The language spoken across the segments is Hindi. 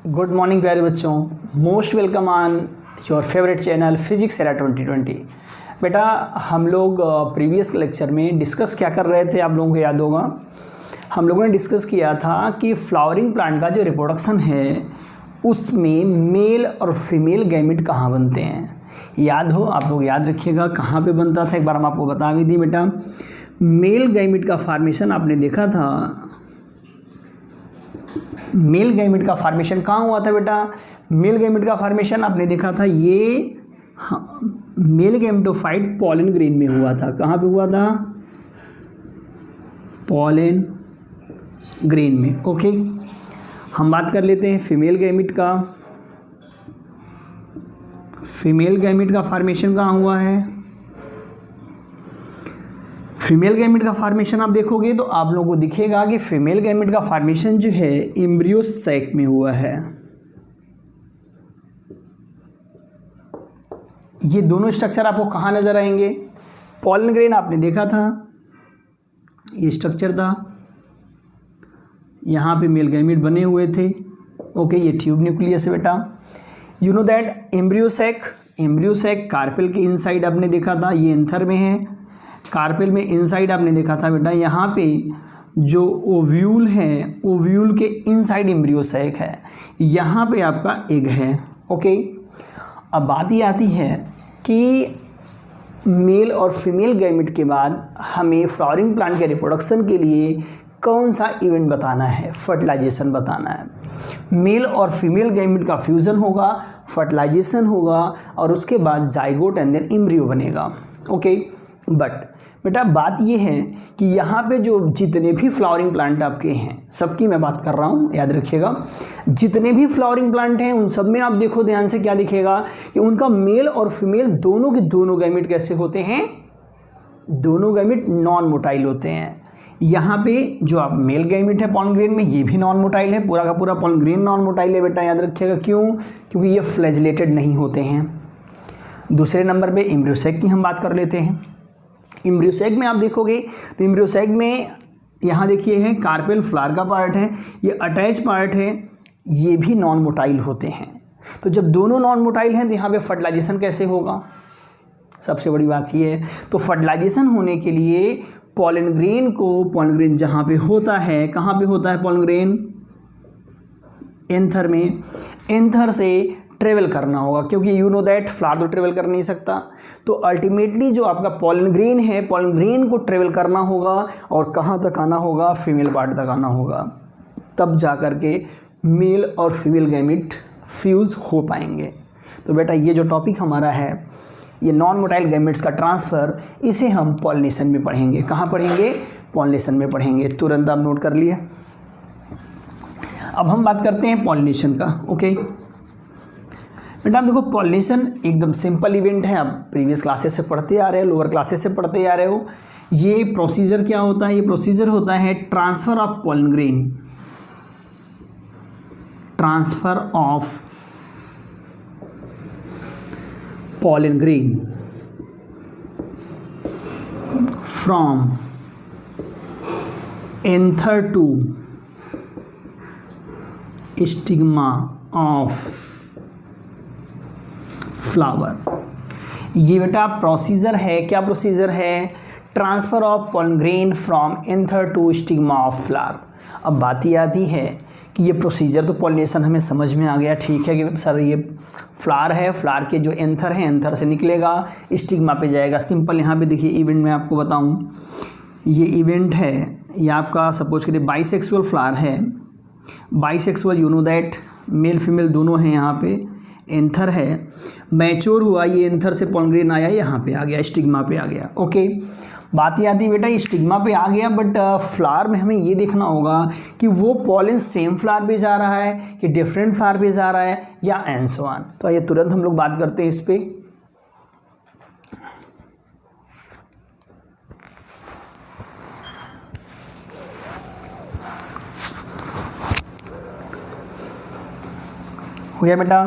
गुड मॉर्निंग प्यारे बच्चों, most welcome on your favourite channel physics era 2020। बेटा हम लोग प्रीवियस लेक्चर में डिस्कस क्या कर रहे थे, आप लोगों को याद होगा। हम लोगों ने डिस्कस किया था कि फ्लावरिंग प्लांट का जो रिप्रोडक्शन है उसमें मेल और फीमेल गैमेट कहाँ बनते हैं। याद हो, आप लोग याद रखिएगा कहाँ पे बनता था। एक बार हम आपको बता भी दी बेटा, मेल गैमेट का फॉर्मेशन आपने देखा था। मेल गैमेट का फॉर्मेशन कहाँ हुआ था बेटा? मेल गैमेट का फॉर्मेशन आपने देखा था ये मेल गैमेटोफाइट पॉलन ग्रेन में हुआ था। कहाँ पे हुआ था? पॉलन ग्रेन में। ओके, हम बात कर लेते हैं फीमेल गैमेट का। फीमेल गैमेट का फॉर्मेशन कहाँ हुआ है? फीमेल गैमेट का फॉर्मेशन आप देखोगे तो आप लोगों को दिखेगा कि फीमेल गैमेट का फॉर्मेशन जो है एम्ब्रियो सैक में हुआ है। ये दोनों स्ट्रक्चर आपको कहाँ नजर आएंगे? पॉलन ग्रेन आपने देखा था, ये स्ट्रक्चर था, यहाँ पे मेल गैमेट बने हुए थे। ओके, ये ट्यूब न्यूक्लियस है बेटा। You know that embryo sac carpel के इनसाइड आपने देखा था, ये एंथर में है। कार्पेल में इनसाइड आपने देखा था बेटा, यहाँ पे जो ओव्यूल है, ओव्यूल के इनसाइड एम्ब्रियो सैक है, यहाँ पे आपका एग है। ओके, अब बात ये आती है कि मेल और फीमेल गैमेट के बाद हमें फ्लावरिंग प्लांट के रिप्रोडक्शन के लिए कौन सा इवेंट बताना है? फर्टिलाइजेशन बताना है। मेल और फीमेल गैमेट का फ्यूज़न होगा, फर्टिलाइजेशन होगा और उसके बाद जाइगोट एंड देन एम्ब्रियो बनेगा। ओके, बट बेटा बात ये है कि यहाँ पे जो जितने भी फ्लावरिंग प्लांट आपके हैं, सबकी मैं बात कर रहा हूँ, याद रखिएगा। जितने भी फ्लावरिंग प्लांट हैं उन सब में आप देखो ध्यान से, क्या दिखेगा कि उनका मेल और फीमेल दोनों के दोनों गैमेट कैसे होते हैं? दोनों गैमेट नॉन मोटाइल होते हैं। यहाँ पे जो आप मेल गैमेट है पॉलन ग्रेन में, ये भी नॉन मोटाइल है, पूरा का पूरा पॉलन ग्रेन नॉन मोटाइल है बेटा, याद रखिएगा। क्यों? क्योंकि ये फ्लैजिलेटेड नहीं होते हैं। दूसरे नंबर पे एम्ब्रियो सैक की हम बात कर लेते हैं। एम्ब्रियो सैक में आप देखोगे तो एम्ब्रियो सैक में यहाँ देखिए है कार्पेल फ्लावर का पार्ट है, ये अटैच पार्ट है, ये भी नॉन मोटाइल होते हैं। तो जब दोनों नॉन मोटाइल हैं तो यहाँ पे फर्टिलाइजेशन कैसे होगा? सबसे बड़ी बात ये है, तो फर्टिलाइजेशन होने के लिए पॉलन ग्रेन जहाँ पे होता है, कहाँ पे होता है पॉलन ग्रेन? एंथर में। एंथर से ट्रेवल करना होगा, क्योंकि यू नो दैट फ्लावर तो ट्रेवल कर नहीं सकता। तो अल्टीमेटली जो आपका पॉलन ग्रेन है, पॉलन ग्रेन को ट्रेवल करना होगा और कहाँ तक आना होगा? फीमेल पार्ट तक आना होगा, तब जा कर के मेल और फीमेल गैमेट फ्यूज़ हो पाएंगे। तो बेटा ये जो टॉपिक हमारा है, ये नॉन मोटाइल गैमेट्स का ट्रांसफ़र, इसे हम पॉलिनेशन में पढ़ेंगे। कहाँ पढ़ेंगे? पॉलिनेशन में पढ़ेंगे। तुरंत आप नोट कर लिए। अब हम बात करते हैं पॉलिनेशन का। ओके बेटा, देखो पॉलिनेशन एकदम सिंपल इवेंट है, आप प्रीवियस क्लासेस से पढ़ते आ रहे हो, लोअर क्लासेस से पढ़ते आ रहे हो। ये प्रोसीजर क्या होता है? ये प्रोसीजर होता है transfer of pollen grain, transfer of pollen grain from anther to stigma of flower. ये बेटा प्रोसीजर है। क्या प्रोसीजर है? Transfer of pollen grain from anther to stigma of flower. अब बात ये आती है कि ये प्रोसीजर तो पॉलिनेशन हमें समझ में आ गया, ठीक है कि सर ये फ्लावर है, फ्लावर के जो एंथर है, एंथर से निकलेगा, स्टिग्मा पे जाएगा। सिंपल यहाँ पे देखिए इवेंट में आपको बताऊँ, ये इवेंट है, ये आपका सपोज करिए बाइसेक्सुअल फ्लावर है। Bisexual, you know that male female दोनों हैं। यहाँ पे एंथर है, मैच्योर हुआ, ये एंथर से पॉलन ग्रेन आया, यहाँ पे आ गया, स्टिग्मा पे आ गया। ओके, बात ये आती है बेटा, स्टिग्मा पे आ गया, बट फ्लावर में हमें ये देखना होगा कि वो पॉलन सेम फ्लावर पे जा रहा है कि डिफरेंट फ्लावर पे जा रहा है, या एंड सो ऑन। तो ये तुरंत हम लोग बात करते हैं इस पे। हो गया बेटा।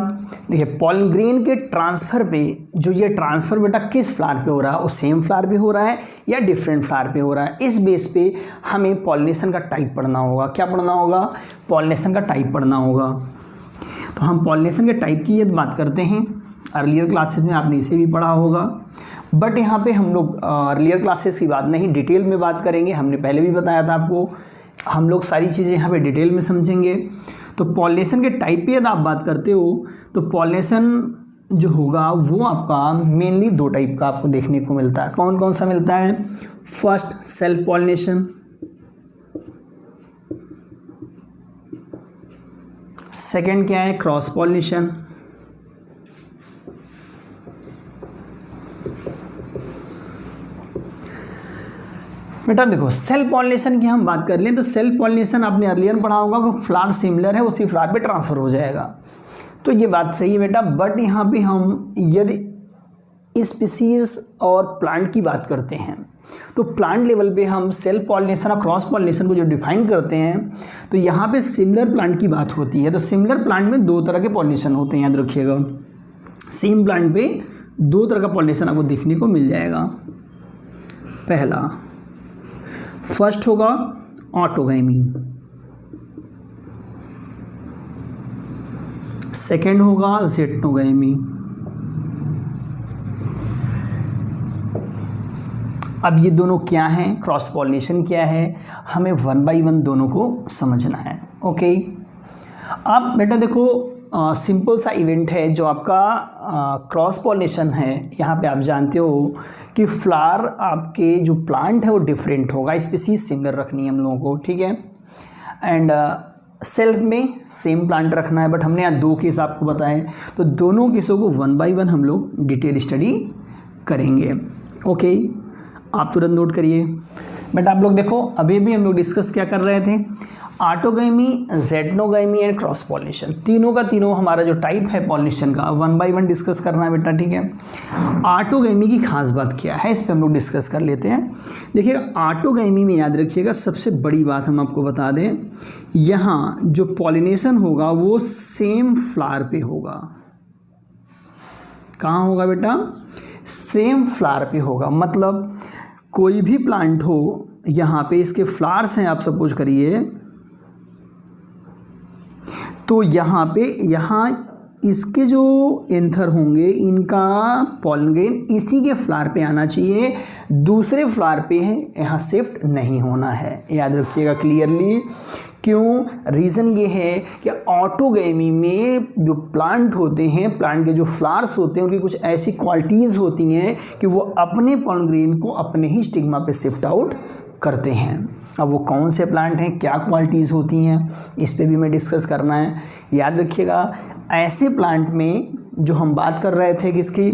देखिए पॉलन ग्रेन के ट्रांसफ़र पे, जो ये ट्रांसफ़र बेटा किस फ्लावर पे हो रहा है, वो सेम फ्लावर पे हो रहा है या डिफरेंट फ्लावर पे हो रहा है, इस बेस पे हमें पॉलिनेशन का टाइप पढ़ना होगा। क्या पढ़ना होगा? पॉलिनेशन का टाइप पढ़ना होगा। तो हम पॉलिनेशन के टाइप की ये बात करते हैं। अर्लियर क्लासेस में आपने इसे भी पढ़ा होगा, बट यहाँ पे हम लोग अर्लियर क्लासेस की बात नहीं, डिटेल में बात करेंगे। हमने पहले भी बताया था आपको, हम लोग सारी चीज़ें यहाँ पे डिटेल में समझेंगे। तो पॉलिनेशन के टाइप की यदि आप बात करते हो तो पॉलिनेशन जो होगा वो आपका मेनली 2 टाइप का आपको देखने को मिलता है। कौन कौन सा मिलता है? फर्स्ट सेल्फ पॉलिनेशन, सेकेंड क्या है? Cross pollination. बेटा देखो, सेल्फ पॉलिनेशन की हम बात कर लें तो सेल्फ पॉलिनेशन आपने अर्लियर पढ़ा होगा कि फ्लावर सिमिलर है उसी फ्लावर पे ट्रांसफ़र हो जाएगा, तो ये बात सही है बेटा। बट यहाँ पे हम यदि स्पीसीज और प्लांट की बात करते हैं तो प्लांट लेवल पे हम सेल्फ पॉलिनेशन और क्रॉस पॉलिनेशन को जो डिफाइन करते हैं तो यहाँ पे सिमिलर प्लांट की बात होती है। तो सिमिलर प्लांट में 2 तरह के पॉलिनेशन होते हैं, याद रखिएगा। सेम प्लांट पे 2 तरह का पॉलिनेशन आपको देखने को मिल जाएगा। पहला फर्स्ट होगा ऑटोगैमी, सेकेंड होगा ज़ेटोगैमी। अब ये दोनों क्या हैं, क्रॉस पॉलिनेशन क्या है, हमें 1 बाय 1 दोनों को समझना है। ओके, अब बेटा देखो, सिंपल सा इवेंट है जो आपका क्रॉस पॉलिनेशन है। यहाँ पे आप जानते हो कि फ्लावर आपके जो प्लांट है वो डिफरेंट होगा, स्पीसीज सिमिलर रखनी है हम लोगों को, ठीक है। एंड सेल्फ में सेम प्लांट रखना है, बट हमने यहाँ 2 केस आपको बताए, तो दोनों केसों को 1 बाय 1 हम लोग डिटेल स्टडी करेंगे। ओके, आप तुरंत नोट करिए। बट आप लोग देखो, अभी भी हम लोग डिस्कस क्या कर रहे थे? ऑटोगैमी, ज़ेटोगैमी एंड क्रॉस पॉलिनेशन, तीनों का तीनों हमारा जो टाइप है पॉलिनेशन का 1 बाय 1 डिस्कस करना है बेटा, ठीक है। ऑटोगैमी की खास बात क्या है, इस पर हम लोग डिस्कस कर लेते हैं। देखिएगा, ऑटोगैमी में याद रखिएगा सबसे बड़ी बात हम आपको बता दें, यहाँ जो पॉलिनेशन होगा वो सेम फ्लावर पे होगा। कहाँ होगा बेटा? सेम फ्लावर पे होगा। मतलब कोई भी प्लांट हो, यहाँ पे इसके फ्लावर्स हैं, आप सपोज करिए, तो यहाँ पे इसके जो एंथर होंगे इनका पॉलन ग्रेन इसी के फ्लावर पे आना चाहिए, दूसरे फ्लावर पे है यहाँ शिफ्ट नहीं होना है। याद रखिएगा क्लियरली। क्यों? रीज़न ये है कि ऑटोगैमी में जो प्लांट होते हैं, प्लांट के जो फ्लावर्स होते हैं, उनकी कुछ ऐसी क्वालिटीज़ होती हैं कि वो अपने पॉलन ग्रेन को अपने ही स्टिग्मा पे शिफ्ट आउट करते हैं। अब वो कौन से प्लांट हैं, क्या क्वालिटीज़ होती हैं, इस पे भी मैं डिस्कस करना है। याद रखिएगा, ऐसे प्लांट में जो हम बात कर रहे थे कि इसकी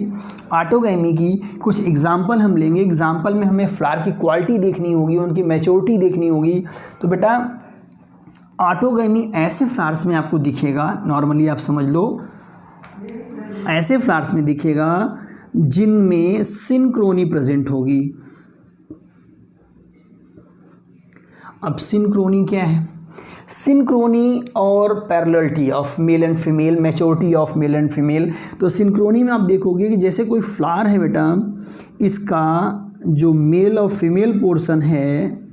ऑटोगैमी की कुछ एग्जांपल हम लेंगे। एग्जांपल में हमें फ्लावर की क्वालिटी देखनी होगी, उनकी मैच्योरिटी देखनी होगी। तो बेटा ऑटोगैमी ऐसे फ्लावर्स में आपको दिखेगा, नॉर्मली आप समझ लो, ऐसे फ्लावर्स में दिखेगा जिनमें सिंक्रोनी प्रेजेंट होगी। अब सिंक्रोनी क्या है? सिंक्रोनी और parallelity of male and female, maturity of male and female. तो सिंक्रोनी में आप देखोगे कि जैसे कोई फ्लावर है बेटा, इसका जो मेल और फीमेल पोर्शन है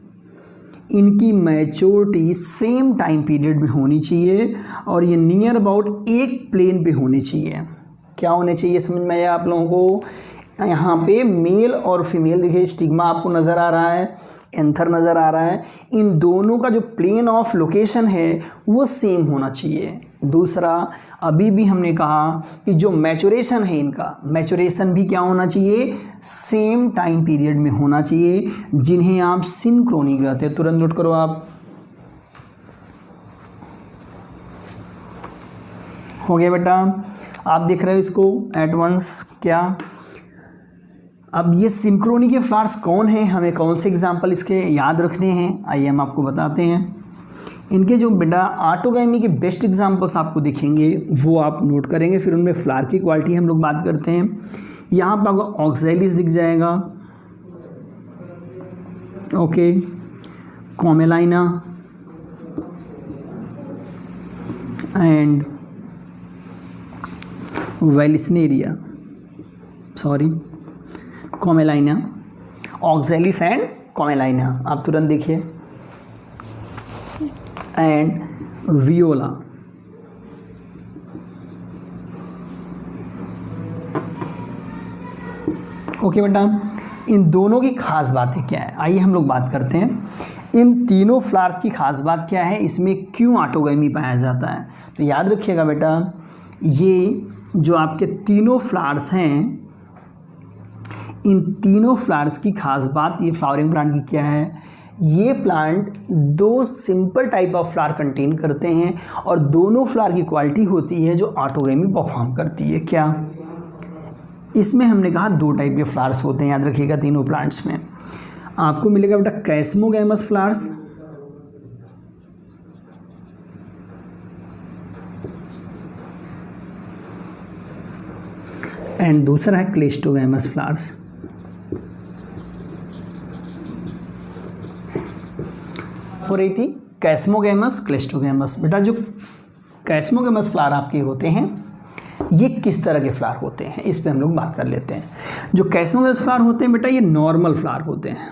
इनकी मैच्योरिटी सेम टाइम पीरियड में होनी चाहिए और ये नियर अबाउट एक प्लेन पे होनी चाहिए। क्या होने चाहिए, समझ में आया आप लोगों को? यहाँ पे मेल और फीमेल, देखिए स्टिग्मा आपको नज़र आ रहा है, एंथर नज़र आ रहा है, इन दोनों का जो प्लेन ऑफ लोकेशन है वो सेम होना चाहिए। दूसरा, अभी भी हमने कहा कि जो मैचुरेशन है इनका, मैचुरेशन भी क्या होना चाहिए? सेम टाइम पीरियड में होना चाहिए, जिन्हें आप सिंक्रोनी कहते हैं। तुरंत नोट करो आप। हो गया बेटा, आप देख रहे हो इसको एट वंस क्या? अब ये सिंक्रोनी के फ्लावर्स कौन हैं, हमें कौन से एग्जाम्पल इसके याद रखने हैं, आइए हम आपको बताते हैं। इनके जो बेटा ऑटोगैमी के बेस्ट एग्जाम्पल्स आपको दिखेंगे वो आप नोट करेंगे, फिर उनमें फ्लावर की क्वालिटी हम लोग बात करते हैं। यहाँ पर आपको ऑक्सैलिस दिख जाएगा, okay, commelina and vallisneria, sorry commelina, oxalis and commelina, आप तुरंत देखिए, एंड वियोला, ओके बेटा, इन दोनों की खास बातें क्या है, आइए हम लोग बात करते हैं। इन तीनों फ्लावर्स की खास बात क्या है, इसमें क्यों ऑटोगैमी पाया जाता है। तो याद रखिएगा बेटा, ये जो आपके तीनों फ्लावर्स हैं, इन तीनों फ्लावर्स की खास बात ये फ्लावरिंग प्लांट की क्या है, ये प्लांट दो simple type of flower contain करते हैं और दोनों फ्लावर की क्वालिटी होती है जो ऑटोगैमी परफॉर्म करती है। क्या इसमें हमने कहा दो टाइप के फ्लावर्स होते हैं, याद रखिएगा। तीनों प्लांट्स में आपको मिलेगा बेटा कैस्मोगैमस फ्लावर्स एंड दूसरा है क्लेस्टोगैमस फ्लावर्स। हो रही थी कैस्मोगैमस, क्लेस्टोगैमस। बेटा जो कैस्मोगैमस फ्लावर आपके होते हैं ये किस तरह के फ्लावर होते हैं, इस पे हम लोग बात कर लेते हैं। जो कैस्मोगैमस फ्लावर होते हैं बेटा ये नॉर्मल फ्लावर होते हैं।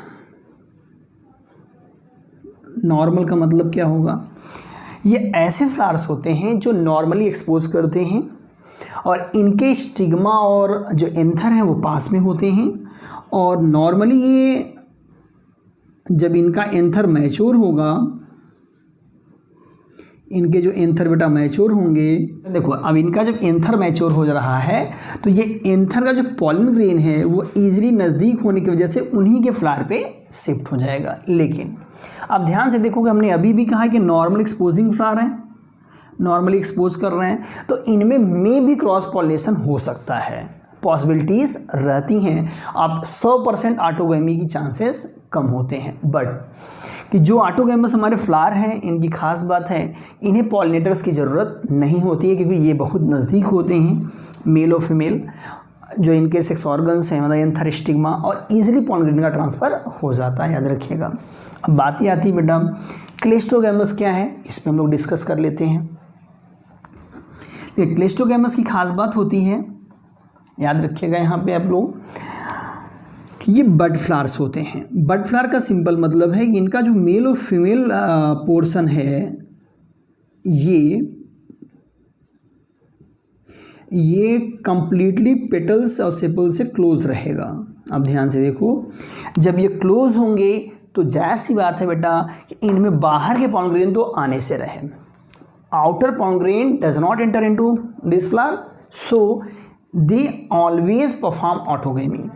नॉर्मल का मतलब क्या होगा, ये ऐसे फ्लावर्स होते हैं जो नॉर्मली एक्सपोज करते हैं और इनके स्टिग्मा और जो एंथर हैं वो पास में होते हैं। और नॉर्मली ये जब इनका एंथर मैच्योर होगा, इनके जो एंथर बेटा मैच्योर होंगे, देखो अब इनका जब एंथर मैच्योर हो रहा है तो ये एंथर का जो पॉलन ग्रेन है वो ईजिली नज़दीक होने की वजह से उन्हीं के फ्लावर पे शिफ्ट हो जाएगा। लेकिन अब ध्यान से देखोगे, हमने अभी भी कहा कि नॉर्मल एक्सपोजिंग फ्लावर हैं, नॉर्मली एक्सपोज कर रहे हैं, तो इनमें में भी क्रॉस पॉलिनेशन हो सकता है, पॉसिबिलिटीज़ रहती हैं। अब 100% ऑटोगैमी की चांसेस कम होते हैं। बट कि जो ऑटोगैमस हमारे फ्लावर हैं इनकी खास बात है, इन्हें पॉलिनेटर्स की ज़रूरत नहीं होती है क्योंकि ये बहुत नज़दीक होते हैं, मेल और फीमेल जो इनके सेक्स ऑर्गन्स हैं, मतलब एंथर स्टिग्मा, और ईजिली पॉलन ग्रेन का ट्रांसफ़र हो जाता है, याद रखिएगा। अब बात ही आती है बेटा क्लेस्टोगैमस क्या है, इस पर हम लोग डिस्कस कर लेते हैं। ये क्लेस्टोगैमस की खास बात होती है, याद रखिएगा यहाँ पे आप लोग, कि ये बड फ्लावर्स होते हैं। बड फ्लावर का सिंपल मतलब है कि इनका जो मेल और फीमेल पोर्शन है ये कंप्लीटली पेटल्स और सेपल्स से क्लोज रहेगा। अब ध्यान से देखो, जब ये क्लोज होंगे तो जाहिर सी बात है बेटा कि इनमें बाहर के पॉलन ग्रेन तो आने से रहे, outer pollen grain does not enter into this flower, so they always perform autogamy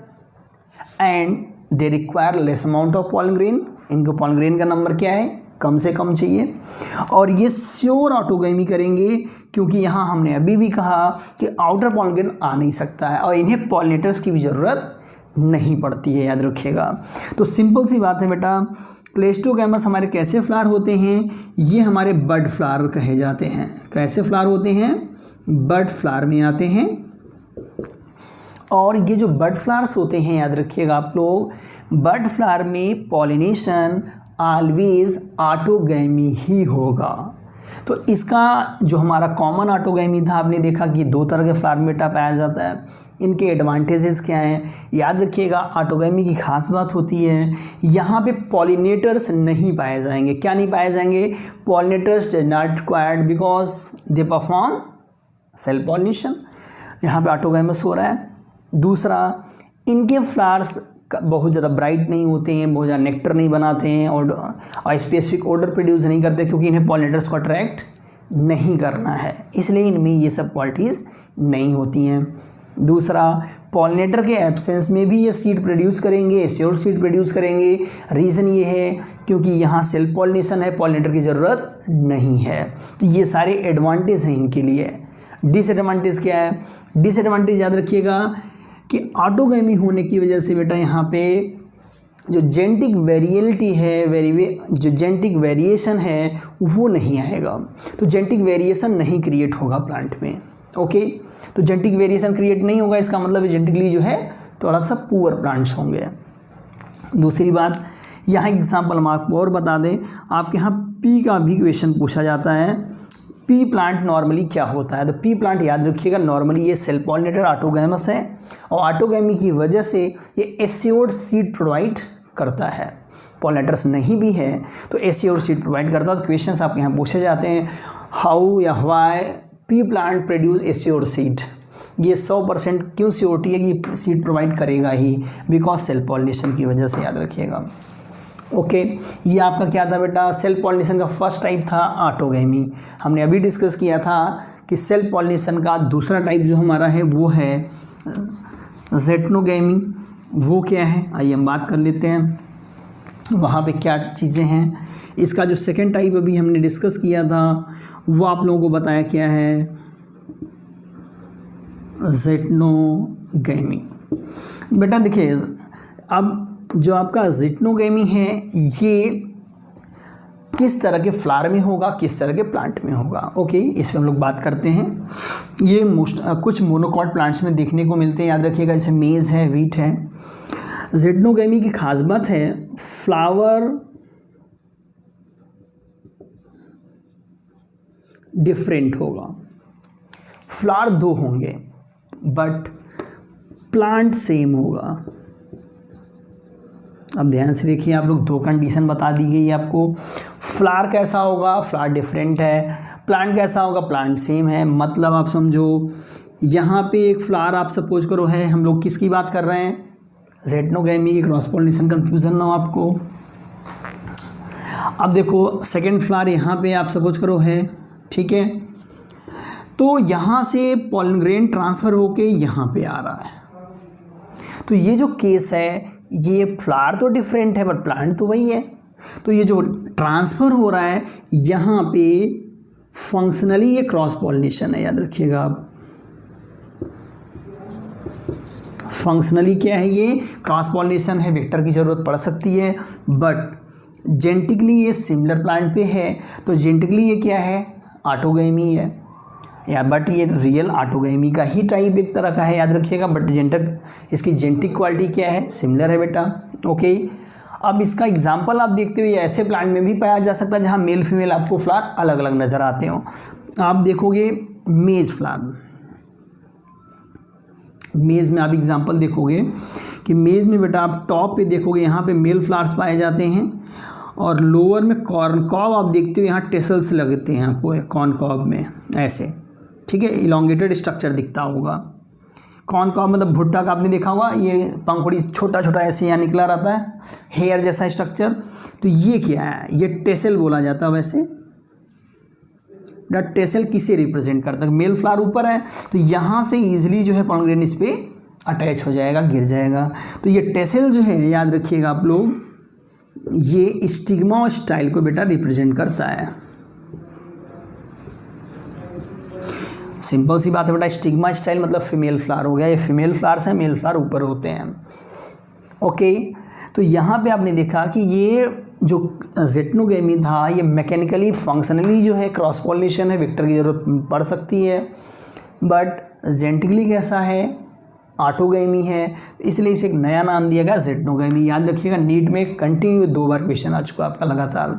and they require less amount of pollen grain. इनको पॉलन ग्रेन का नंबर क्या है, कम से कम चाहिए, और ये श्योर ऑटोगैमी करेंगे क्योंकि यहाँ हमने अभी भी कहा कि आउटर पॉलन ग्रेन आ नहीं सकता है और इन्हें पॉलिनेटर्स की भी ज़रूरत नहीं पड़ती है, याद रखिएगा। तो सिंपल सी बात है बेटा, क्लेस्टोगैमस हमारे कैसे फ्लावर होते हैं, ये हमारे बड फ्लावर कहे जाते हैं। कैसे फ्लावर होते हैं, बड फ्लावर में आते हैं। और ये जो बड फ्लावर्स होते हैं, याद रखिएगा आप लोग, बड फ्लावर में पॉलिनेशन ऑलवेज ऑटोगैमी ही होगा। तो इसका जो हमारा कॉमन ऑटोगैमी था, आपने देखा कि दो तरह के फ्लावर में बेटा पाया जाता है। इनके एडवांटेजेस क्या हैं, याद रखिएगा। ऑटोगैमी की खास बात होती है यहाँ पे पॉलिनेटर्स नहीं पाए जाएंगे। क्या नहीं पाए जाएंगे, pollinators not required because they perform self pollination. यहाँ पे ऑटोगैमस हो रहा है। दूसरा, इनके फ्लावर्स बहुत ज़्यादा ब्राइट नहीं होते हैं, बहुत ज़्यादा नेक्टर नहीं बनाते हैं और स्पेसिफिक ऑर्डर प्रोड्यूस नहीं करते क्योंकि इन्हें पॉलिनेटर्स को अट्रैक्ट नहीं करना है, इसलिए इनमें ये सब क्वालिटीज़ नहीं होती हैं। दूसरा, पॉलिनेटर के एब्सेंस में भी ये सीड प्रोड्यूस करेंगे, श्योर सीड प्रोड्यूस करेंगे। रीज़न ये है क्योंकि यहाँ सेल्फ पॉलिनेशन है, पॉलिनेटर की ज़रूरत नहीं है। तो ये सारे एडवांटेज हैं इनके लिए। डिसएडवांटेज क्या है, डिसएडवांटेज याद रखिएगा कि ऑटोगैमी होने की वजह से बेटा यहाँ पे जो जेनेटिक वेरिएलिटी है, जो जेनेटिक वेरिएशन है वो नहीं आएगा। तो जेनेटिक वेरिएशन नहीं क्रिएट होगा प्लांट में। ओके, तो जेनेटिक वेरिएशन क्रिएट नहीं होगा, इसका मतलब जेनेटिकली जो है थोड़ा सा पुअर प्लांट्स होंगे। दूसरी बात, यहाँ एग्जाम्पल हम आपको और बता दें, आपके यहाँ पी का भी क्वेश्चन पूछा जाता है। पी प्लांट नॉर्मली क्या होता है, तो पी प्लांट याद रखिएगा नॉर्मली ये सेल्फ पॉलिनेटर ऑटोगैमस है और ऑटोगैमी की वजह से ये एस्योर्ड सीड प्रोवाइड करता है। पॉलिनेटर्स नहीं भी है तो एस्योर्ड सीड प्रोवाइड करता है। तो क्वेश्चंस आपके यहाँ पूछे जाते हैं, हाउ या why P plant produce assured seed. ये 100% क्यों श्योरिटी है कि सीड प्रोवाइड करेगा ही, बिकॉज सेल्फ पॉलिनेशन की वजह से, याद रखिएगा। ओके, ये आपका क्या था बेटा, सेल्फ पॉलिनेशन का फर्स्ट टाइप था ऑटोगैमी। हमने अभी डिस्कस किया था कि सेल्फ पॉलिनेशन का दूसरा टाइप जो हमारा है वो है ज़ेटनोगैमी। वो क्या है, आइए हम बात कर लेते हैं वहाँ पे क्या चीज़ें हैं। इसका जो सेकंड टाइप अभी हमने डिस्कस किया था वो आप लोगों को बताया क्या है, ज़ेटनोगैमी। बेटा देखिए, अब जो आपका ज़ेटनोगैमी है ये किस तरह के फ्लावर में होगा, किस तरह के प्लांट में होगा। ओके, इस पर हम लोग बात करते हैं। ये कुछ मोनोकॉट प्लांट्स में देखने को मिलते हैं, याद रखिएगा, जैसे मेज़ है, वीट है। ज़ेटनोगैमी की खास बात है फ्लावर डिफरेंट होगा, फ्लावर 2 होंगे बट प्लांट सेम होगा। अब ध्यान से देखिए, आप लोग 2 कंडीशन बता दी गई आपको। फ्लावर कैसा होगा, फ्लावर डिफरेंट है। प्लांट कैसा होगा, प्लांट सेम है। मतलब आप समझो यहाँ पे एक फ्लावर आप सपोज करो है, हम लोग किसकी बात कर रहे हैं, ज़ेटनोगैमी की, क्रॉस पॉलिनेशन, कंफ्यूजन ना हो आपको। अब देखो सेकंड फ्लावर यहाँ पे आप सपोज करो है, ठीक है, तो यहाँ से पॉलन ग्रेन ट्रांसफ़र होके यहाँ पे आ रहा है। तो ये जो केस है, ये फ्लावर तो डिफरेंट है बट प्लांट तो वही है। तो ये जो ट्रांसफ़र हो रहा है यहाँ पे फंक्शनली ये क्रॉस पॉलिनेशन है, याद रखिएगा आप। फंक्शनली क्या है, ये क्रॉस पॉलिनेशन है, वेक्टर की ज़रूरत पड़ सकती है, बट जेनेटिकली ये सिमिलर प्लांट पे है। तो जेनेटिकली ये क्या है, ऑटोगैमी है, या बट ये रियल ऑटोगैमी का ही टाइप एक तरह का है, याद रखिएगा। बट जेनेटिक, इसकी जेनेटिक क्वालिटी क्या है, सिमिलर है बेटा। ओके, अब इसका एग्जांपल आप देखते हो, ये ऐसे प्लांट में भी पाया जा सकता है जहाँ मेल फीमेल आपको फ्लावर अलग अलग नज़र आते हो। आप देखोगे मेज फ्लावर, मेज़ में आप एग्जांपल देखोगे कि मेज़ में बेटा आप टॉप पे देखोगे यहाँ पे मेल फ्लावर्स पाए जाते हैं, और लोअर में कॉर्न कॉब आप देखते हो यहाँ टेसल्स लगते हैं आपको कॉर्न कॉब में ऐसे, ठीक है, इलोंगेटेड स्ट्रक्चर दिखता होगा। कॉर्न कॉब मतलब भुट्टा का आपने देखा होगा, ये पंखुड़ी छोटा छोटा ऐसे यहाँ निकला रहता है, हेयर जैसा स्ट्रक्चर। तो ये क्या है, ये टेसल बोला जाता है। वैसे टेसल किसे रिप्रेजेंट करता है, मेल फ्लावर ऊपर है तो यहाँ से ईजिली जो है पॉलन ग्रेन इस पर अटैच हो जाएगा, गिर जाएगा। तो ये टेसल जो है, याद रखिएगा आप लोग, ये स्टिग्मा स्टाइल को बेटा रिप्रेजेंट करता है। सिंपल सी बात है बेटा, स्टिग्मा स्टाइल मतलब फीमेल फ्लावर हो गया। ये फीमेल फ्लावर्स हैं, मेल फ्लावर ऊपर होते हैं। ओके, तो यहाँ पे आपने देखा कि ये जो ज़ेटनोगैमी था ये मैकेनिकली फंक्शनली जो है क्रॉस पॉलिनेशन है, वेक्टर की ज़रूरत पड़ सकती है, बट जेनेटिकली कैसा है, ऑटोगैमी है, इसलिए इसे एक नया नाम दिया गया ज़ेटनोगैमी। याद रखिएगा, नीट में कंटिन्यू 2 बार क्वेश्चन आ चुका आपका लगातार,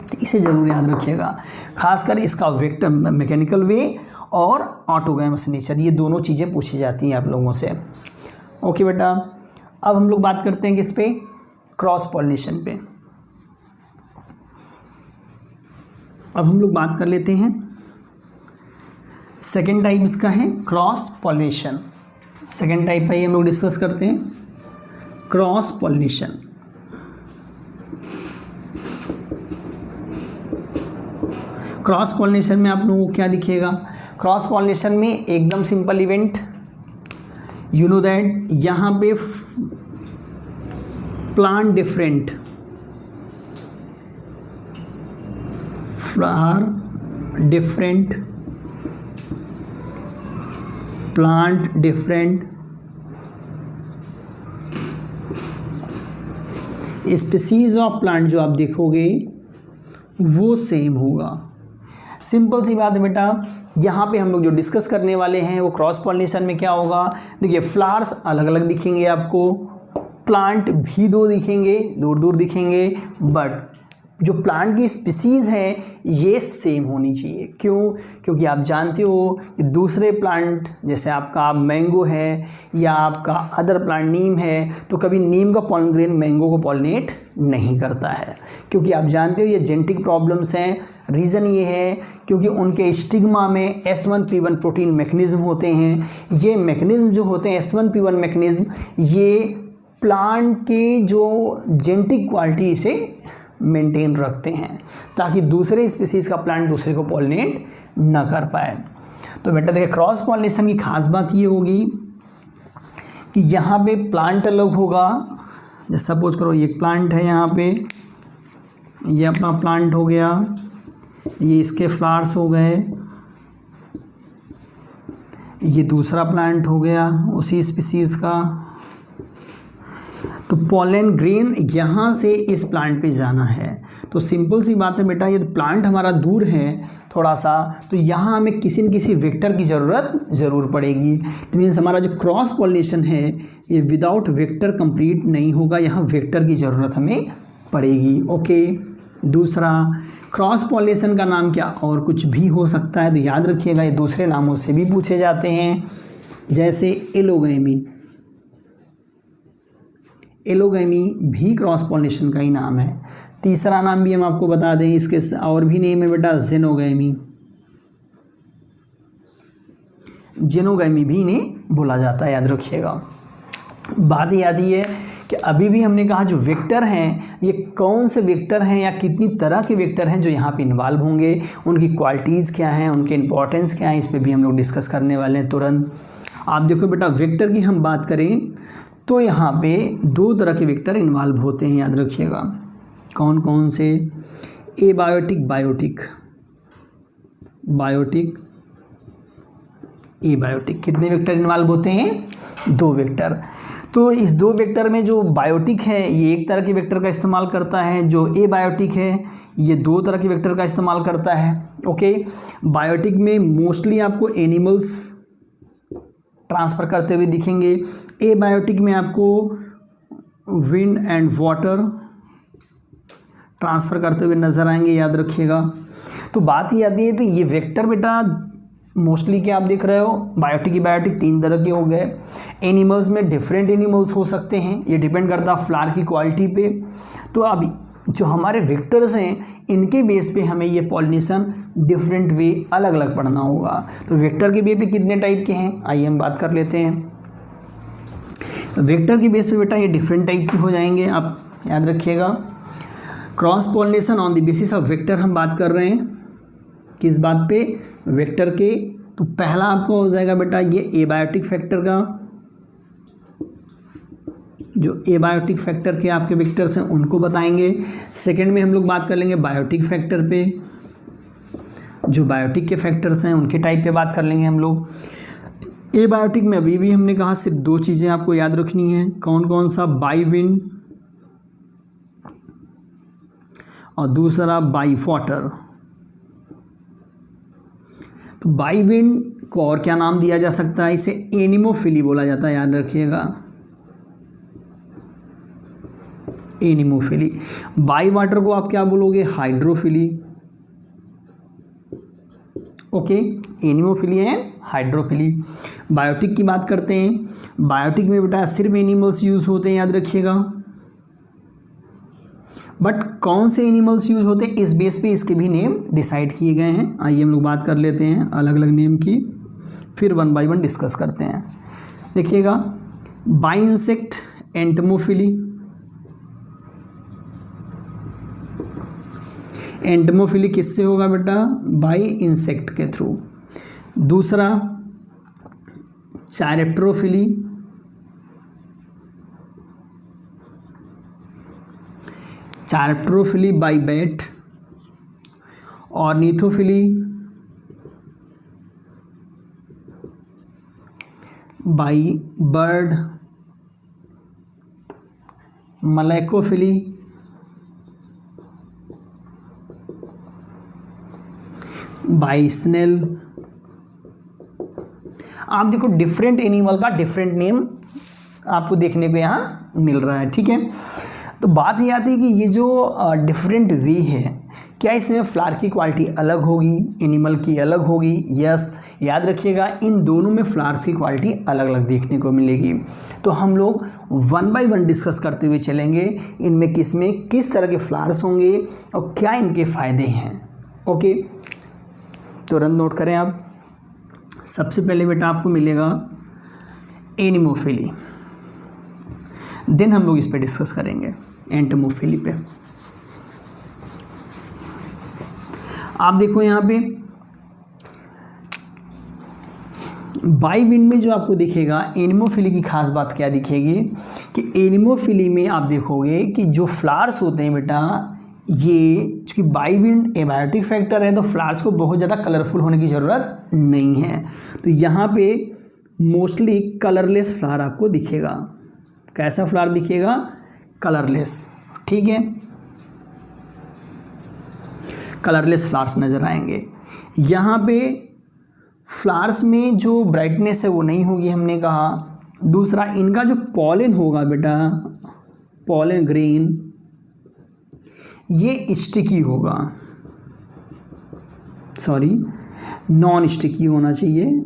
तो इसे ज़रूर याद रखिएगा। खासकर इसका वेक्टर मैकेनिकल वे और ऑटोगैमस नेचर, ये दोनों चीज़ें पूछी जाती हैं आप लोगों से। ओके बेटा, अब हम लोग बात करते हैं किस पे, क्रॉस पॉलिनेशन पे। अब हम लोग बात कर लेते हैं सेकेंड टाइप इसका है क्रॉस पॉलिनेशन। सेकेंड टाइप है, हम लोग डिस्कस करते हैं क्रॉस पॉलिनेशन। क्रॉस पॉलिनेशन में आप लोगों को क्या दिखेगा, क्रॉस पॉलिनेशन में एकदम simple event, you know that यहाँ पे plant different, flower different, plant different, species of plant जो आप देखोगे वो सेम होगा। सिंपल सी बात है बेटा, यहाँ पे हम लोग जो डिस्कस करने वाले हैं वो क्रॉस पॉलिनेशन में क्या होगा। देखिए फ्लावर्स अलग अलग दिखेंगे आपको, प्लांट भी 2 दिखेंगे, दूर दूर दिखेंगे, बट जो प्लांट की स्पीसीज़ है ये सेम होनी चाहिए। क्यों? क्योंकि आप जानते हो कि दूसरे प्लांट जैसे आपका मैंगो है या आपका अदर प्लांट नीम है, तो कभी नीम का पॉलन ग्रेन मैंगो को पॉलिनेट नहीं करता है, क्योंकि आप जानते हो ये जेनेटिक प्रॉब्लम्स हैं। रीज़न ये है क्योंकि उनके स्टिग्मा में S1P1 प्रोटीन मैकेनिज्म होते हैं। ये मैकेनिज्म जो होते हैं S1P1 मैकेनिज्म, ये प्लांट के जो जेनेटिक क्वालिटी से मेंटेन रखते हैं ताकि दूसरे स्पीसीज़ का प्लांट दूसरे को पॉलिनेट न कर पाए। तो बेटा देखिए, क्रॉस पॉलिनेशन की खास बात ये होगी कि यहाँ पे प्लांट अलग होगा। जैसे सपोज करो ये प्लांट है, यहाँ पे ये अपना प्लांट हो गया, ये इसके फ्लावर्स हो गए, ये दूसरा प्लांट हो गया उसी स्पीसीज़ का। तो पॉलन ग्रेन यहाँ से इस प्लांट पे जाना है। तो सिंपल सी बात है बेटा, ये प्लांट हमारा दूर है थोड़ा सा, तो यहाँ हमें किसी न किसी वेक्टर की ज़रूरत ज़रूर पड़ेगी। तो मीन्स हमारा जो क्रॉस पॉलिनेशन है ये विदाउट वेक्टर कंप्लीट नहीं होगा, यहाँ वेक्टर की ज़रूरत हमें पड़ेगी। ओके, दूसरा क्रॉस पॉलिनेशन का नाम क्या और कुछ भी हो सकता है, तो याद रखिएगा ये दूसरे नामों से भी पूछे जाते हैं, जैसे एलोगैमी। एलोगैमी भी क्रॉस पॉलिनेशन का ही नाम है। तीसरा नाम भी हम आपको बता दें, इसके और भी नेम है बेटा, जेनोगैमी। जेनोगैमी भी इन्हें बोला जाता है, याद रखिएगा। बात याद ही है कि अभी भी हमने कहा जो वेक्टर हैं ये कौन से वेक्टर हैं या कितनी तरह के वेक्टर हैं जो यहाँ पे इन्वॉल्व होंगे, उनकी क्वालिटीज़ क्या हैं, उनके इंपॉर्टेंस क्या हैं, इस पे भी हम लोग डिस्कस करने वाले हैं तुरंत। आप देखो बेटा, वेक्टर की हम बात करें तो यहाँ पे दो तरह के वेक्टर इन्वॉल्व होते हैं, याद रखिएगा। कौन कौन से? Abiotic, biotic, biotic, abiotic. कितने वेक्टर इन्वॉल्व होते हैं? दो वेक्टर। तो इस दो वेक्टर में जो बायोटिक है ये एक तरह के वेक्टर का इस्तेमाल करता है, जो एबायोटिक है ये दो तरह के वेक्टर का इस्तेमाल करता है। ओके, बायोटिक में मोस्टली आपको एनिमल्स ट्रांसफ़र करते हुए दिखेंगे। एबायोटिक में आपको विंड एंड वाटर ट्रांसफ़र करते हुए नज़र आएंगे, याद रखिएगा। तो बात ये आती है तो ये वेक्टर बेटा मोस्टली क्या आप देख रहे हो, बायोटिक एबायोटिक तीन तरह के हो गए। एनिमल्स में डिफरेंट एनिमल्स हो सकते हैं, ये डिपेंड करता है फ्लावर की क्वालिटी पे। तो अब जो हमारे वेक्टर्स हैं इनके बेस पे हमें ये पॉलिनेशन डिफरेंट वे अलग अलग पढ़ना होगा। तो वेक्टर के बेस पे कितने टाइप के हैं आइए हम बात कर लेते हैं। वेक्टर के बेस पे बेटा ये डिफरेंट टाइप के हो जाएंगे, आप याद रखिएगा। Cross pollination on the basis of vector हम बात कर रहे हैं, किस बात पे? वेक्टर के। तो पहला आपको हो जाएगा बेटा ये एबायोटिक फैक्टर का, जो एबायोटिक फैक्टर के आपके वेक्टर्स हैं उनको बताएंगे। सेकंड में हम लोग बात कर लेंगे बायोटिक फैक्टर पे, जो बायोटिक के फैक्टर्स हैं उनके टाइप पे बात कर लेंगे हम लोग। एबायोटिक में अभी भी हमने कहा सिर्फ दो चीज़ें आपको याद रखनी है, कौन कौन सा? बाई विंड और दूसरा बाई वाटर। तो बाई विंड को और क्या नाम दिया जा सकता है? इसे एनिमोफिली बोला जाता है, याद रखिएगा, एनिमोफिली। बाई वाटर को आप क्या बोलोगे? हाइड्रोफिली। ओके, एनिमोफिली है, हाइड्रोफिली। बायोटिक की बात करते हैं। बायोटिक में बेटा सिर्फ एनिमल्स यूज़ होते हैं, याद रखिएगा। बट कौन से एनिमल्स यूज होते हैं इस बेस पे इसके भी नेम डिसाइड किए गए हैं। आइए हम लोग बात कर लेते हैं अलग अलग नेम की, फिर वन बाय वन डिस्कस करते हैं। देखिएगा, बाई इंसेक्ट एंटमोफिली, एंटमोफिली किससे होगा बेटा? बाई इंसेक्ट के थ्रू। दूसरा chiropterophily, chiropterophily by bat. Ornithophily by bird. Malacophily by snail. आप देखो डिफरेंट एनिमल का डिफरेंट नेम आपको देखने को यहाँ मिल रहा है, ठीक है। तो बात ये आती है कि ये जो डिफरेंट वे है, क्या इसमें फ्लावर की क्वालिटी अलग होगी, एनिमल की अलग होगी? यस, याद रखिएगा इन दोनों में फ्लावर्स की क्वालिटी अलग अलग देखने को मिलेगी। तो हम लोग वन बाय वन डिस्कस करते हुए चलेंगे इनमें किस तरह के फ्लावर्स होंगे और क्या इनके फ़ायदे हैं। ओके, तुरंत नोट करें आप। सबसे पहले बेटा आपको मिलेगा एनिमोफिली, देन हम लोग इस पे डिस्कस करेंगे एंटोमोफिली पे। आप देखो यहाँ पे बाई विंड में जो आपको दिखेगा एनिमोफिली की खास बात क्या दिखेगी कि एनिमोफिली में आप देखोगे कि जो फ्लावर्स होते हैं बेटा, ये चूँकि बाई विंड एबायोटिक फैक्टर है तो फ्लावर्स को बहुत ज़्यादा कलरफुल होने की ज़रूरत नहीं है। तो यहाँ पे मोस्टली कलरलेस फ्लावर आपको दिखेगा। कैसा फ्लावर दिखेगा? कलरलेस। ठीक है, कलरलेस फ्लावर्स नज़र आएंगे। यहाँ पे फ्लावर्स में जो ब्राइटनेस है वो नहीं होगी, हमने कहा। दूसरा, इनका जो पॉलन होगा बेटा, पॉलन ग्रेन, ये स्टिकी होगा, सॉरी नॉन स्टिकी होना चाहिए।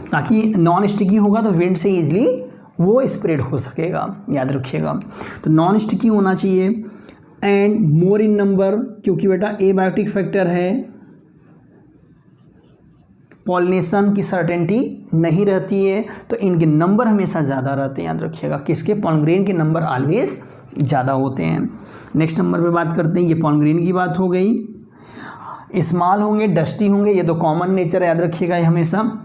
ताकि नॉन स्टिकी होगा तो विंड से ईजिली वो स्प्रेड हो सकेगा, याद रखिएगा। तो नॉन स्टिकी होना चाहिए एंड मोर इन नंबर, क्योंकि बेटा एबायोटिक फैक्टर है, पॉलिनेशन की सर्टेनिटी नहीं रहती है तो इनके नंबर हमेशा ज़्यादा रहते हैं, याद रखिएगा। किसके? पॉलन ग्रेन के नंबर ऑलवेज ज़्यादा होते हैं। नेक्स्ट नंबर पे बात करते हैं, ये पॉलन ग्रेन की बात हो गई। स्मॉल होंगे, डस्टी होंगे, ये तो कॉमन नेचर है, याद रखिएगा ये हमेशा।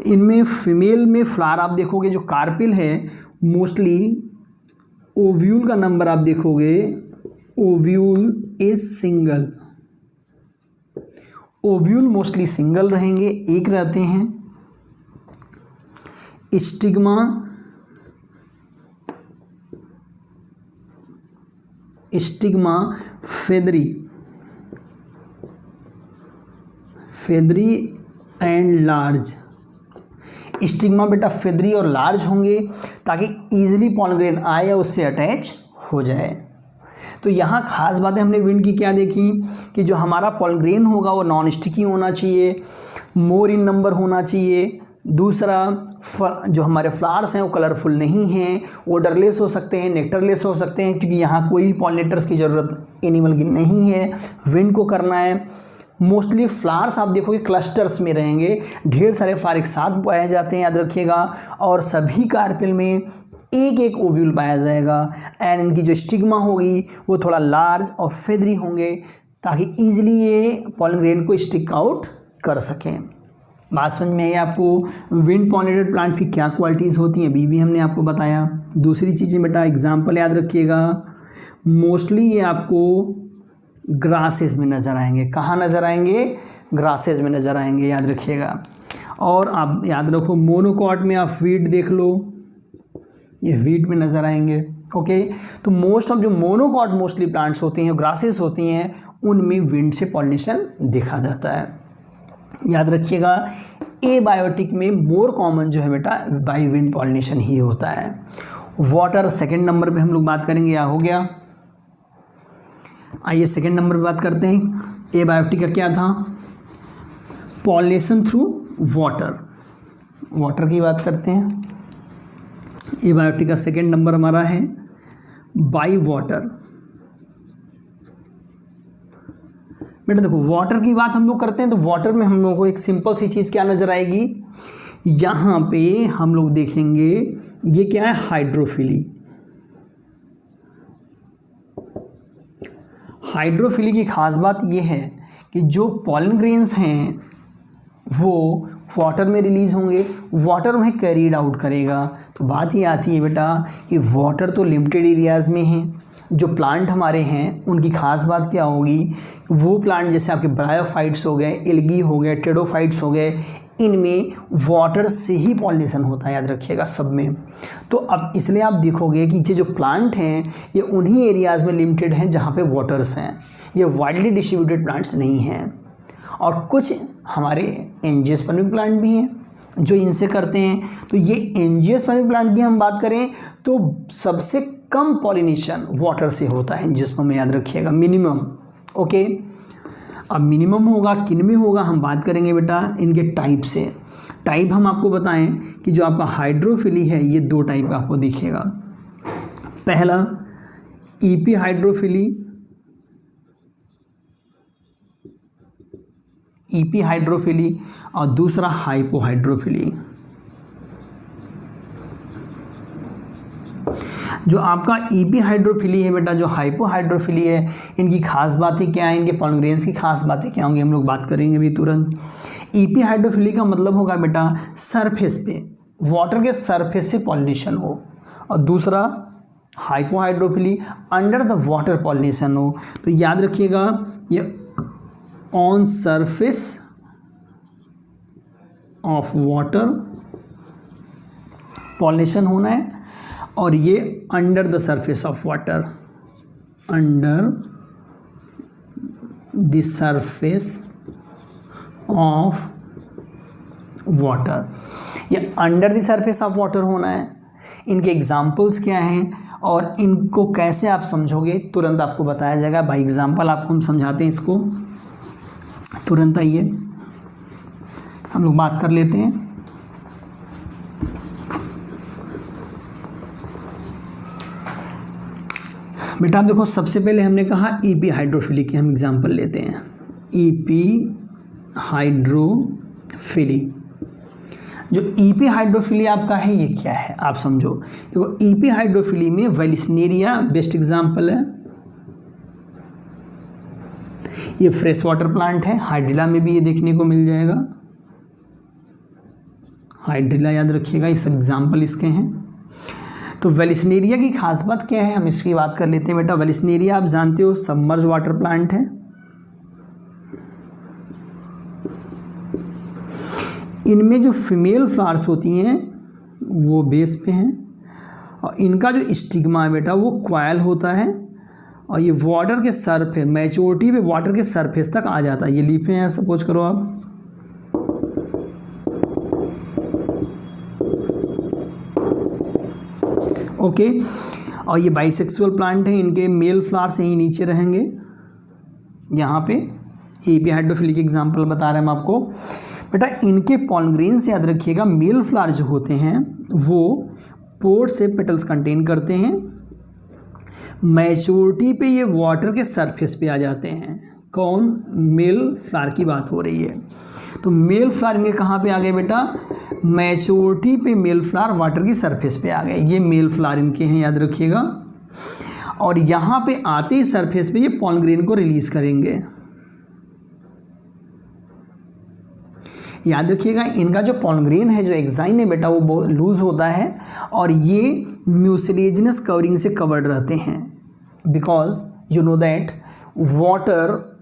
इनमें फीमेल में फ्लावर आप देखोगे जो कार्पिल है, मोस्टली ओव्यूल का नंबर आप देखोगे, ovule is single, ovule mostly single रहेंगे, एक रहते हैं। Stigma feathery and large. Stigma बेटा फेदरी और लार्ज होंगे ताकि इजीली पॉलन ग्रेन आए या उससे अटैच हो जाए। तो यहाँ खास बातें हमने विंड की क्या देखी कि जो हमारा पॉलन ग्रेन होगा वो नॉन स्टिकी होना चाहिए, मोर इन नंबर होना चाहिए। दूसरा, जो हमारे फ्लावर्स हैं वो कलरफुल नहीं हैं, ओडरलेस हो सकते हैं, नेक्टरलेस हो सकते हैं, क्योंकि यहाँ कोई भी पॉलिनेटर्स की ज़रूरत एनिमल की नहीं है, विंड को करना है। मोस्टली फ्लावर्स आप देखोगे क्लस्टर्स में रहेंगे, ढेर सारे फ्लावर एक साथ पाए जाते हैं, याद रखिएगा। और सभी कार्पेल में एक एक ओव्यूल पाया जाएगा एंड इनकी जो स्टिग्मा होगी वो थोड़ा लार्ज और फेदरी होंगे ताकि ईजिली ये पॉलन ग्रेन को स्टिक आउट कर सकें। बात समझ में आई आपको? विंड पॉलिनेटेड प्लांट्स की क्या क्वालिटीज़ होती हैं अभी भी हमने आपको बताया। दूसरी चीज़ें बेटा एग्जाम्पल याद रखिएगा, मोस्टली ये आपको ग्रासेस में नज़र आएंगे। कहाँ नज़र आएंगे? ग्रासेस में नज़र आएंगे, याद रखिएगा। और आप याद रखो मोनोकॉट में आप वीट देख लो, ये वीट में नज़र आएंगे। ओके, तो मोस्ट ऑफ जो मोनोकॉट मोस्टली प्लांट्स होती हैं, ग्रासेस होती हैं, उनमें विंड से पॉलिनेशन देखा जाता है, याद रखिएगा। एबायोटिक में मोर कॉमन जो है बेटा बाई विंड पॉलिनेशन ही होता है। वाटर सेकंड नंबर पे हम लोग बात करेंगे, या हो गया। आइए सेकंड नंबर पे बात करते हैं। एबायोटिक का क्या था? पॉलिनेशन थ्रू वाटर, वाटर की बात करते हैं। एबायोटिक का सेकंड नंबर हमारा है बाई वाटर। बेटा देखो, वाटर की बात हम लोग करते हैं तो वाटर में हम लोगों को एक सिंपल सी चीज़ क्या नज़र आएगी, यहाँ पे हम लोग देखेंगे ये क्या है, हाइड्रोफिली। हाइड्रोफिली की खास बात ये है कि जो पॉलन ग्रेन्स हैं वो वाटर में रिलीज़ होंगे, वाटर उन्हें कैरीड आउट करेगा। तो बात ये आती है बेटा कि वाटर तो लिमिटेड एरियाज़ में है, जो प्लांट हमारे हैं उनकी खास बात क्या होगी, वो प्लांट जैसे आपके ब्रायोफाइट्स हो गए, एल्गी हो गए, टेडोफाइट्स हो गए, इनमें वाटर से ही पॉलिनेशन होता है, याद रखिएगा सब में। तो अब इसलिए आप देखोगे कि ये जो प्लांट हैं ये उन्हीं एरियाज़ में लिमिटेड हैं जहाँ पे वाटर्स हैं, ये वाइडली डिस्ट्रीब्यूटेड प्लांट्स नहीं हैं। और कुछ हमारे एंजियोस्पर्मिक प्लांट भी हैं, जो इनसे करते हैं। तो ये एंजियोस्पर्मिक प्लांट की हम बात करें तो सबसे कम पॉलिनेशन वाटर से होता है एंजियोस्पर्म में, याद रखिएगा मिनिमम। ओके, अब मिनिमम होगा किन में होगा हम बात करेंगे बेटा इनके टाइप से। टाइप हम आपको बताएं कि जो आपका हाइड्रोफिली है ये 2 टाइप का आपको दिखेगा। पहला ईपी हाइड्रोफिली, ईपी हाइड्रोफिली, और दूसरा हाइपोहाइड्रोफिली। जो आपका ईपी हाइड्रोफिली है बेटा, जो हाइपोहाइड्रोफिली है, इनकी खास बातें क्या हैं, इनके पॉलिनेशन की खास बातें क्या होंगी हम लोग बात करेंगे अभी तुरंत। ईपी हाइड्रोफिली का मतलब होगा बेटा सरफेस पे, वाटर के सरफेस से पॉलिनेशन हो, और दूसरा hypohydrophily under the water pollination हो। तो याद रखिएगा ये on surface of water pollination होना है, और ये under the surface of water, under the surface of water, ये under the surface of water होना है। इनके एग्जाम्पल्स क्या हैं और इनको कैसे आप समझोगे तुरंत आपको बताया जाएगा। बाय एग्जाम्पल आपको हम समझाते हैं इसको, तुरंत आइए हम लोग बात कर लेते हैं। बेटा आप देखो, सबसे पहले हमने कहा ईपी हाइड्रोफिली की हम एग्जांपल लेते हैं। ईपी हाइड्रोफिली, जो ईपी हाइड्रोफिली आपका है ये क्या है आप समझो। देखो ईपी हाइड्रोफिली में वेलिस्नेरिया बेस्ट एग्जांपल है, ये फ्रेश वाटर प्लांट है। हाइड्रिला में भी ये देखने को मिल जाएगा, हाइड्रिला याद रखिएगा, ये सब एग्जाम्पल इसके हैं। तो वेलिस्नेरिया की खास बात क्या है हम इसकी बात कर लेते हैं बेटा। वेलिस्नेरिया आप जानते हो सबमर्ज वाटर प्लांट है। इनमें जो फीमेल फ्लावर्स होती हैं वो बेस पे हैं, और इनका जो स्टिग्मा है बेटा वो क्वायल होता है, और ये वाटर के सरफेस, मैच्योरिटी पे वाटर के सरफेस तक आ जाता है। ये लीफे हैं सपोज करो आप, ओके। और ये बाइसेक्सुअल प्लांट है, इनके मेल फ्लावर्स यहीं नीचे रहेंगे यहाँ पे। ईपी हाइड्रोफिली के एग्जांपल बता रहे हैं हम आपको बेटा। इनके पॉलन ग्रेन से याद रखिएगा मेल फ्लावर जो होते हैं वो पोर से पेटल्स कंटेन करते हैं। मैच्योरिटी पे ये वाटर के सरफेस पे आ जाते हैं। कौन? मेल फ्लावर की बात हो रही है। तो मेल फ्लावर में कहाँ पे आ गए बेटा? मैच्योरिटी पे मेल फ्लावर वाटर की सरफेस पे आ गए। ये मेल फ्लावर इनके हैं याद रखिएगा। और यहाँ पे आते ही सरफेस पे ये पॉलन ग्रेन को रिलीज करेंगे। याद रखिएगा इनका जो पॉलन ग्रेन है, जो एक्साइन है बेटा, वो लूज होता है और ये म्यूसिलेजिनस कवरिंग से कवर्ड रहते हैं। Because you know that water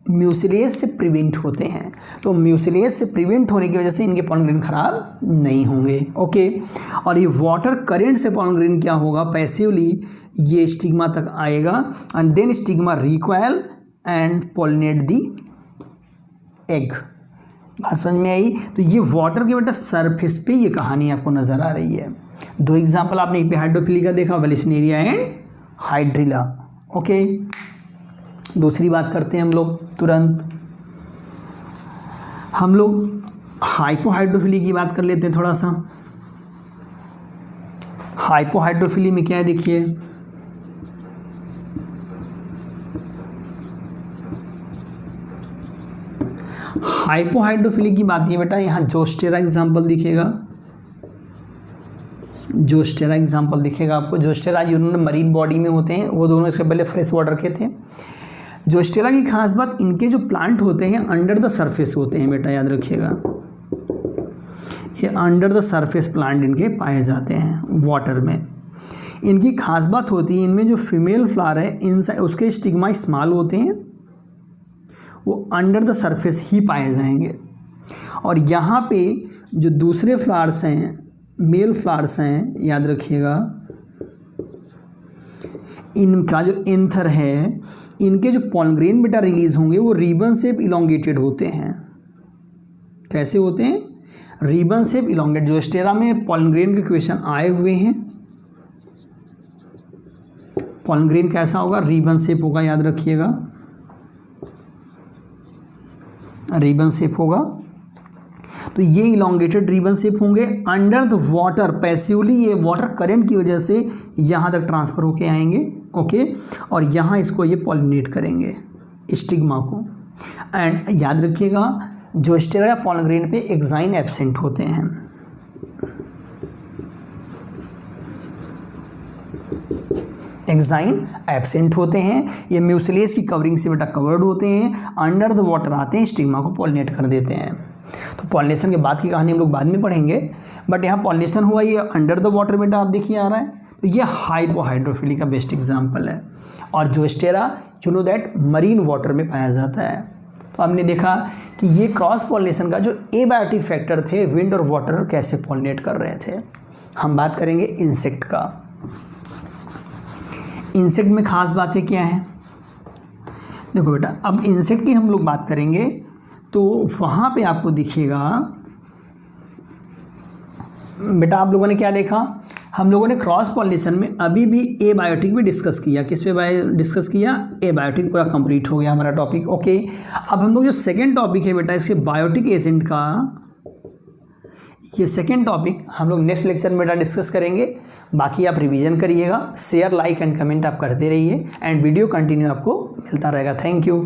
mucilage से प्रिवेंट होते हैं, तो म्यूसिलेज से प्रिवेंट होने की वजह से इनके पॉलन ग्रेन खराब नहीं होंगे। ओके। और ये वाटर करंट से पॉलन ग्रेन क्या होगा? पैसिवली ये स्टिग्मा तक आएगा and then stigma recoil and pollinate the egg. बात समझ में आई? तो ये वाटर के बेटा सरफेस पे ये कहानी आपको नजर आ रही है। दो एग्जांपल आपने ईपी हाइड्रोफिली का देखा, वेलिस्नेरिया एंड हाइड्रिला। ओके। दूसरी बात करते हैं हम लोग तुरंत। हम लोग हाइपोहाइड्रोफिली की बात कर लेते हैं थोड़ा सा। हाइपोहाइड्रोफिली में क्या है देखिए, हाइपोहाइड्रोफिली की बात है बेटा, यहाँ जोस्टेरा एग्जाम्पल दिखेगा। जोस्टेरा एग्जाम्पल दिखेगा आपको। जोस्टेरा यूरोन मरीन बॉडी में होते हैं, वो दोनों इसके पहले फ्रेश वाटर के थे। जोस्टेरा की खास बात, इनके जो प्लांट होते हैं अंडर द सरफेस होते हैं बेटा, याद रखिएगा। ये अंडर द सरफेस प्लांट इनके पाए जाते हैं वाटर में। इनकी खास बात होती है, इनमें जो फीमेल फ्लावर है इनसाइड उसके स्टिग्मा स्मॉल होते हैं, वो अंडर द सरफेस ही पाए जाएंगे। और यहाँ पे जो दूसरे फ्लावर्स हैं, मेल फ्लावर्स हैं, याद रखिएगा, इनका जो एंथर है, इनके जो पॉलन ग्रेन बेटा रिलीज होंगे वो रिबन शेप इलोंगेटेड होते हैं। कैसे होते हैं? रिबन शेप इलोंगेट, जोस्टेरा में पॉलन ग्रेन के क्वेश्चन आए हुए हैं। पॉलन ग्रेन कैसा होगा, रिबन शेप होगा, याद रखिएगा, रिबन शेप होगा। तो ये इलोंगेटेड रिबन शेप होंगे। अंडर द वाटर पैसिवली, ये वाटर करंट की वजह से यहाँ तक ट्रांसफ़र होके आएंगे, ओके, और यहाँ इसको ये पॉलिनेट करेंगे स्टिग्मा को। एंड याद रखिएगा जोस्टेरा या पॉलन ग्रेन पे एक्साइन एब्सेंट होते हैं। एक्साइन एब्सेंट होते हैं, ये म्यूसिलेज की कवरिंग से बेटा कवर्ड होते हैं, अंडर द वाटर आते हैं, स्टिग्मा को पॉलिनेट कर देते हैं। तो पॉलिनेशन के बाद की कहानी हम लोग बाद में पढ़ेंगे, बट यहाँ पॉलिनेशन हुआ, ये अंडर द वाटर बेटा आप देखिए आ रहा है, तो ये हाइपोहाइड्रोफिली का बेस्ट एग्जाम्पल है। और Zostera you know that marine water में पाया जाता है। तो हमने देखा कि ये क्रॉस पॉलिनेशन का जो एबायोटिक फैक्टर थे, विंड और वाटर कैसे पॉलिनेट कर रहे थे। हम बात करेंगे इंसेक्ट का। इंसेक्ट में खास बातें क्या हैं, देखो बेटा, अब इंसेक्ट की हम लोग बात करेंगे तो वहाँ पे आपको दिखेगा बेटा, आप लोगों ने क्या देखा, हम लोगों ने क्रॉस पॉलिनेशन में अभी भी एबायोटिक भी डिस्कस किया। किस पे डिस्कस किया, एबायोटिक पूरा कंप्लीट हो गया हमारा टॉपिक, ओके। अब हम लोग जो सेकेंड टॉपिक है बेटा इसके बायोटिक एजेंट का, ये सेकेंड टॉपिक हम लोग नेक्स्ट लेक्चर में बेटा डिस्कस करेंगे। बाकी आप रिवीजन करिएगा, शेयर लाइक एंड कमेंट आप करते रहिए, एंड वीडियो कंटिन्यू आपको मिलता रहेगा। Thank you.